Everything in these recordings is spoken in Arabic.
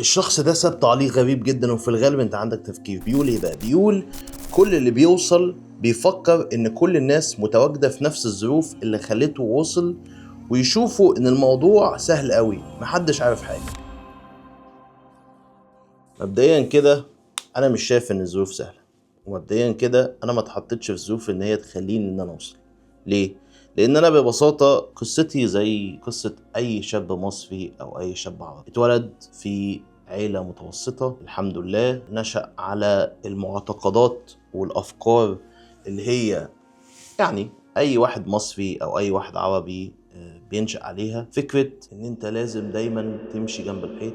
الشخص ده ساب تعليق غريب جدا، وفي الغالب انت عندك تفكير. بيقول ايه بقى؟ بيقول كل اللي بيوصل بيفكر ان كل الناس متواجدة في نفس الظروف اللي خلته وصل، ويشوفوا ان الموضوع سهل قوي، محدش عارف حاجة. مبدئيا كده انا مش شايف ان الظروف سهلة، ومبدئيا كده انا ما اتحطيتش في ظروف ان هي تخليني ان انا اوصل. ليه؟ لان انا ببساطة قصتي زي قصة اي شاب مصري او اي شاب عربي اتولد في عيلة متوسطة الحمد لله، نشأ على المعتقدات والافكار اللي هي يعني اي واحد مصري او اي واحد عربي بينشأ عليها. فكرة ان انت لازم دايما تمشي جنب الحيط،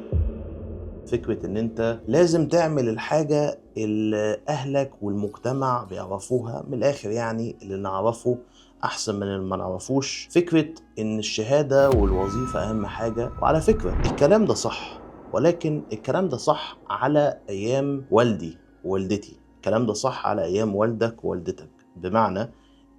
فكرة ان انت لازم تعمل الحاجة اللي اهلك والمجتمع بيعرفوها، من الاخر يعني اللي نعرفه احسن من اللي ما نعرفوش. فكرة ان الشهادة والوظيفة اهم حاجة. وعلى فكرة الكلام ده صح، ولكن الكلام ده صح على ايام والدي ووالدتي، الكلام ده صح على ايام والدك ووالدتك. بمعنى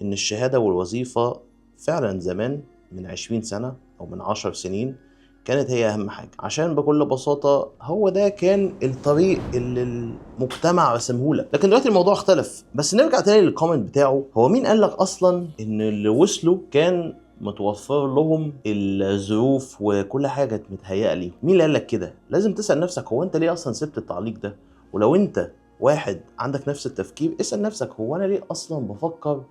ان الشهادة والوظيفة فعلا زمان من 20 سنة او من 10 سنين كانت هي اهم حاجه، عشان بكل بساطه هو ده كان الطريق اللي المجتمع رسمهولك. لكن دلوقتي الموضوع اختلف. بس نرجع تاني للكومنت بتاعه. هو مين قال لك اصلا ان اللي وصلوا كان متوفر لهم الظروف وكل حاجه كانت متهيئه ليهم؟ مين اللي قال لك كده؟ لازم تسال نفسك هو انت ليه اصلا سبت التعليق ده. ولو انت واحد عندك نفس التفكير، اسال نفسك هو انا ليه اصلا بفكر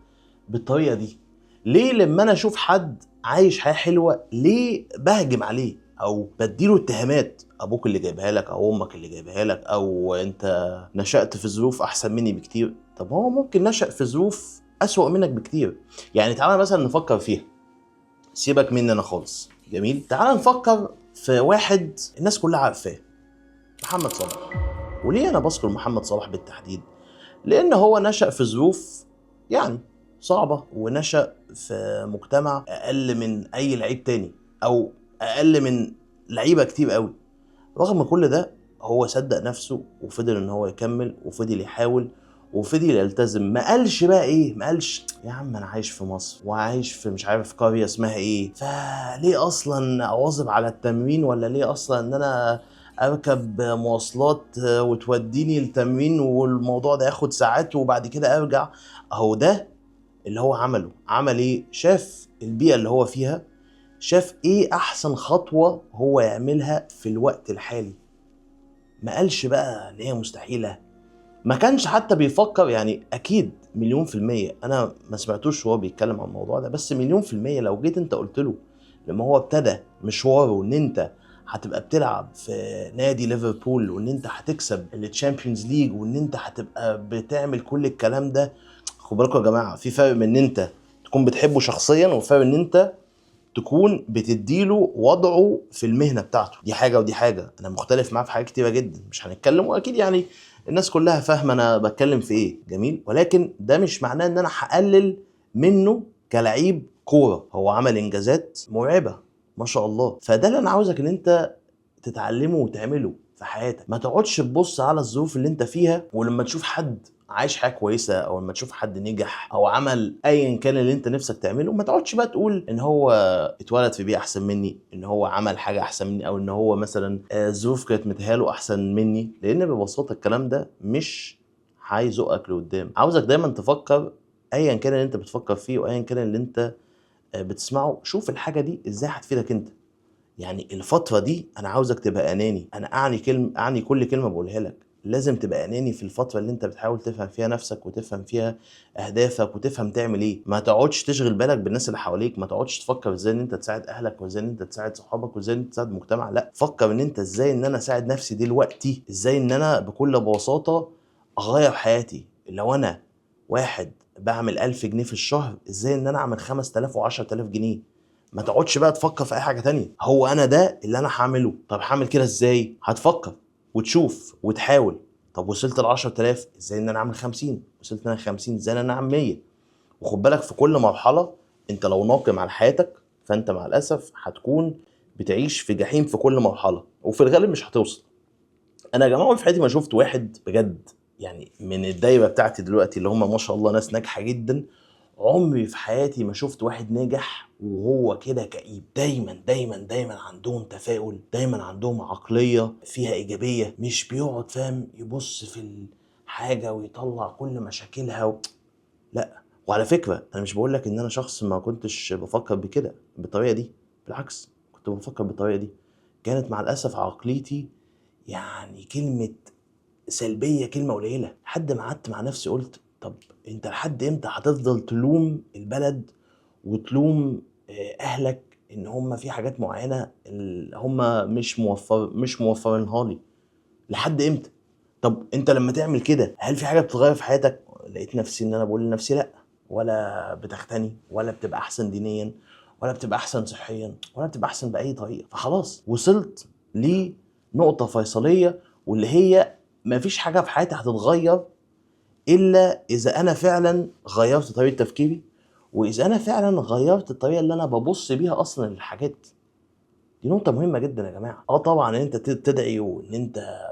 بالطريقه دي؟ ليه لما انا اشوف حد عايش حياه حلوه ليه بهجم عليه او بديله اتهامات؟ ابوك اللي جايبها لك او امك اللي جايبها لك، او انت نشأت في ظروف احسن مني بكتير. طب هو ممكن نشأ في ظروف اسوأ منك بكتير. يعني تعالى مثلا نفكر فيها، سيبك مني انا خالص. جميل، تعالى نفكر في واحد الناس كلها عارفاه، محمد صلاح. وليه انا بذكر محمد صلاح بالتحديد؟ لان هو نشأ في ظروف يعني صعبة، ونشأ في مجتمع اقل من اي لعيب تاني، او اقل من لعيبة كتير قوي. رغم كل ده هو صدق نفسه وفضل ان هو يكمل وفضل يحاول وفضل يلتزم. ما قالش بقى ايه، ما قالش يا عم انا عايش في مصر وعايش في مش عارف قرية اسمها ايه، فليه اصلا اواظب على التمرين، ولا ليه اصلا ان انا اركب مواصلات وتوديني التمرين والموضوع ده ياخد ساعات وبعد كده ارجع. اهو ده اللي هو عمله. عمل ايه؟ شاف البيئة اللي هو فيها، شاف ايه احسن خطوة هو يعملها في الوقت الحالي. ما قالش بقى ان هي مستحيلة، ما كانش حتى بيفكر. يعني اكيد مليون في المية انا ما سمعتوش وهو بيتكلم عن الموضوع ده، بس مليون في المية لو جيت انت قلت له لما هو ابتدى مشواره ان انت هتبقى بتلعب في نادي ليفربول، وان انت هتكسب التشامبيونز ليج، وان انت هتبقى بتعمل كل الكلام ده. خد بالكم يا جماعة، في فرق من ان انت تكون بتحبه شخصيا، وفرق ان انت تكون بتديله وضعه في المهنة بتاعته. دي حاجة ودي حاجة. انا مختلف معاه في حاجات كتيرة جدا، مش هنتكلم، واكيد يعني الناس كلها فاهمة انا بتكلم في ايه. جميل، ولكن ده مش معناه ان انا هقلل منه كلعيب كورة. هو عمل انجازات مرعبة ما شاء الله. فده اللي انا عاوزك ان انت تتعلمه وتعمله في حياتك. ما تقعدش تبص على الظروف اللي انت فيها، ولما تشوف حد عايش حياه كويسه، او لما تشوف حد نجح او عمل ايا كان اللي انت نفسك تعمله، ما تقعدش بقى تقول ان هو اتولد في بيئه احسن مني، ان هو عمل حاجه احسن مني، او ان هو مثلا الظروف كانت متهياله احسن مني. لان ببساطه الكلام ده مش هيزقك لقدام. عاوزك دايما تفكر ايا كان اللي انت بتفكر فيه، وايا كان اللي انت بتسمعه، شوف الحاجه دي ازاي هتفيدك انت. يعني الفترة دي أنا عاوزك تبقى أناني. أنا أعني كل كلمة بقولها لك. لازم تبقى أناني في الفترة اللي أنت بتحاول تفهم فيها نفسك، وتفهم فيها أهدافك، وتفهم تعمل إيه. ما تقعدش تشغل بالك بالناس اللي حواليك، ما تقعدش تفكر إزاي إن أنت تساعد أهلك، وإزاي إن أنت تساعد صحابك، وإزاي إن أنت تساعد المجتمع. لا، فكر إن أنت إزاي إن أنا أساعد نفسي دلوقتي، إزاي إن أنا بكل بساطة أغير حياتي. لو أنا واحد بعمل 1000 جنيه في الشهر، إزاي إن أنا أعمل 5000 و10000 جنيه. ما تقعدش بقى تفكر في اي حاجه تانية. هو انا ده اللي انا هعمله، طب هعمل كده ازاي؟ هتفكر وتشوف وتحاول. طب وصلت ل 10000، ازاي ان انا اعمل 50؟ وصلت انا 50، ازاي ان انا اعمل 100؟ وخد بالك في كل مرحله انت لو ناقم على حياتك، فانت مع الاسف هتكون بتعيش في جحيم في كل مرحله، وفي الغالب مش هتوصل. انا يا جماعه في حياتي ما شفت واحد بجد يعني من الدايره بتاعتي دلوقتي اللي هم ما شاء الله ناس ناجحه جدا، عمري في حياتي ما شفت واحد ناجح وهو كده كئيب. دايما دايما دايما عندهم تفاؤل، دايما عندهم عقلية فيها إيجابية، مش بيقعد فاهم يبص في الحاجة ويطلع كل مشاكلها لا. وعلى فكرة أنا مش بقولك إن أنا شخص ما كنتش بفكر بكده بالطريقة دي، بالعكس كنت بفكر بالطريقة دي. كانت مع الأسف عقليتي يعني كلمة سلبية كلمة قليلة، لحد ما قعدت مع نفسي قلت طب انت لحد امتى هتفضل تلوم البلد وتلوم اهلك ان هم في حاجات معينة هم مش موفرينها لي؟ لحد امتى؟ طب انت لما تعمل كده هل في حاجة بتتغير في حياتك؟ لقيت نفسي ان انا بقول لنفسي لا، ولا بتغتني ولا بتبقى احسن دينيا ولا بتبقى احسن صحيا ولا بتبقى احسن باي طريقة. فخلاص وصلت لنقطة فيصلية، واللي هي مفيش حاجة في حياتي هتتغير إلا إذا أنا فعلا غيرت طريقة تفكيري، وإذا أنا فعلا غيرت الطريقة اللي أنا ببص بيها أصلا للحاجات. دي نقطة مهمة جدا يا جماعة. طبعا إن أنت تدعي وإن أنت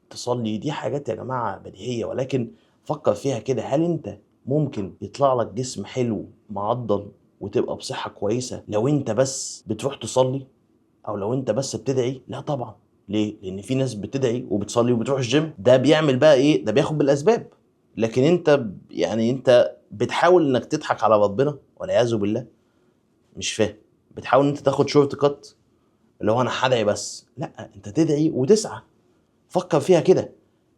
تصلي دي حاجات يا جماعة بديهية، ولكن فكر فيها كده، هل أنت ممكن يطلع لك جسم حلو معضل وتبقى بصحة كويسة لو أنت بس بتروح تصلي او لو انت بس بتدعي؟ لا طبعا. ليه؟ لان في ناس بتدعي وبتصلي وبتروح الجيم، ده بيعمل بقى ايه؟ ده بياخد بالاسباب. لكن انت يعني انت بتحاول انك تضحك على ربنا والعياذ بالله. مش فاهم. بتحاول ان انت تاخد شورت كات اللي هو انا هدعي بس. لا، انت تدعي وتسعى. فكر فيها كده،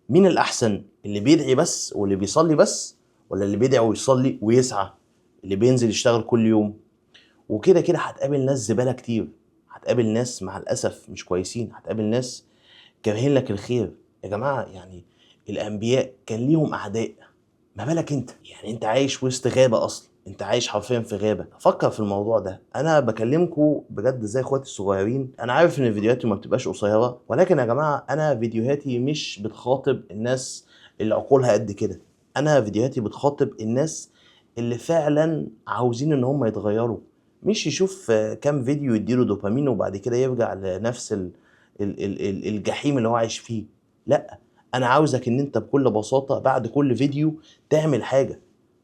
مين الاحسن؟ اللي بيدعي بس واللي بيصلي بس، ولا اللي بيدعي ويصلي ويسعى، اللي بينزل يشتغل كل يوم؟ وكده كده هتقابل ناس زبالة كتير، هتقابل ناس مع الأسف مش كويسين، هتقابل ناس كارهين لك الخير. يا جماعة يعني الأنبياء كان ليهم أعداء، ما بالك أنت؟ يعني أنت عايش وسط غابة أصلا، أنت عايش حرفيا في غابة. فكر في الموضوع ده. أنا بكلمكم بجد زي إخواتي الصغيرين. أنا عارف إن فيديوهاتي ما بتبقاش قصيرة، ولكن يا جماعة أنا فيديوهاتي مش بتخاطب الناس اللي عقولها قد كده. أنا فيديوهاتي بتخاطب الناس اللي فعلا عاوزين إن هم يتغيروا، مش يشوف كام فيديو يديله دوبامين وبعد كده يرجع لنفس الجحيم اللي هو عايش فيه. لا، انا عاوزك ان انت بكل بساطة بعد كل فيديو تعمل حاجة،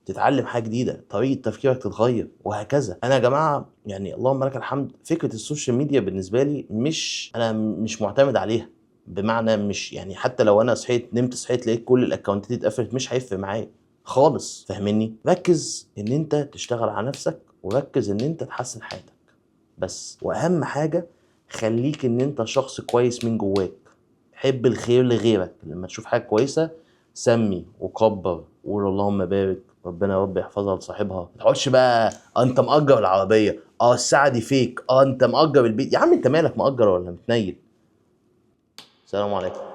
تتعلم حاجة جديدة، طريقة تفكيرك تتغير، وهكذا. انا يا جماعة يعني اللهم لك الحمد، فكرة السوشيال ميديا بالنسبة لي انا مش معتمد عليها. بمعنى مش يعني حتى لو انا نمت صحيت لقيت كل الاكونتات اتقفلت، مش هيفرق معايا خالص. فاهمني؟ ركز ان انت تشتغل على نفسك، وركز ان انت تحسن حياتك بس. واهم حاجة خليك ان انت شخص كويس من جواك، حب الخير لغيرك. لما تشوف حاجة كويسة سمي وكبر وقول اللهم بارك، ربنا يا رب يحفظها لصاحبها. ما تقعدش بقى انت مأجر العربية، الساعة دي فيك، انت مأجر البيت. يا عم انت مالك مأجر ولا متنيل؟ السلام عليكم.